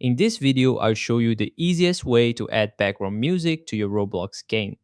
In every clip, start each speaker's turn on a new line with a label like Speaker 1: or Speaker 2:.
Speaker 1: In this video, I'll show you the easiest way to add background music to your Roblox game.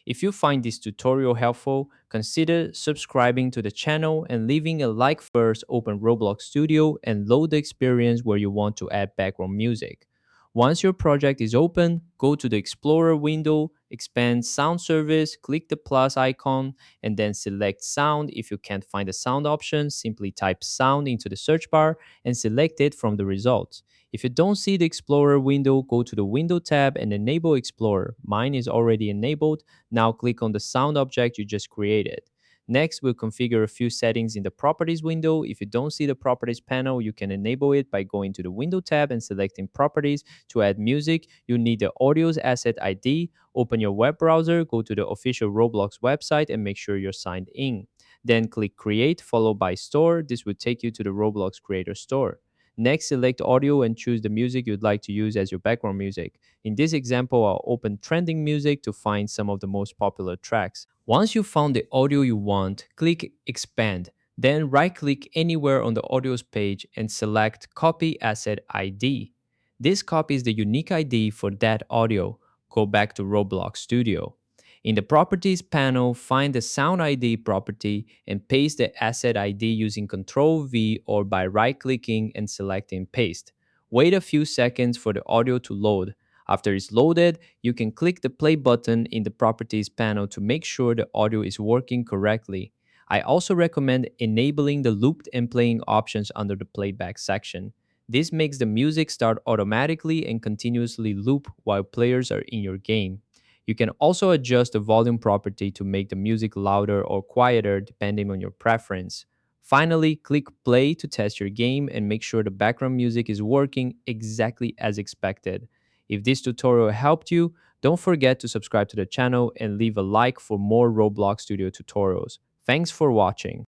Speaker 1: If you find this tutorial helpful, consider subscribing to the channel and leaving a like first. Open Roblox Studio and load the experience where you want to add background music. Once your project is open, go to the Explorer window, expand Sound Service, click the plus icon, and then select Sound. If you can't find the sound option, simply type Sound into the search bar and select it from the results. If you don't see the Explorer window, go to the Window tab and enable Explorer. Mine is already enabled. Now click on the sound object you just created. Next, we'll configure a few settings in the Properties window. If you don't see the Properties panel, you can enable it by going to the Window tab and selecting Properties. To add music, you need the Audio's Asset ID. Open your web browser, go to the official Roblox website, and make sure you're signed in. Then click Create, followed by Store. This will take you to the Roblox Creator Store. Next, select audio and choose the music you'd like to use as your background music. In this example, I'll open trending music to find some of the most popular tracks. Once you've found the audio you want, click Expand. Then right-click anywhere on the audio's page and select Copy Asset ID. This copies the unique ID for that audio. Go back to Roblox Studio. In the Properties panel, find the Sound ID property and paste the asset ID using Ctrl V or by right-clicking and selecting Paste. Wait a few seconds for the audio to load. After it's loaded, you can click the play button in the Properties panel to make sure the audio is working correctly. I also recommend enabling the looped and playing options under the playback section. This makes the music start automatically and continuously loop while players are in your game. You can also adjust the volume property to make the music louder or quieter depending on your preference. Finally, click play to test your game and make sure the background music is working exactly as expected. If this tutorial helped you, don't forget to subscribe to the channel and leave a like for more Roblox Studio tutorials. Thanks for watching.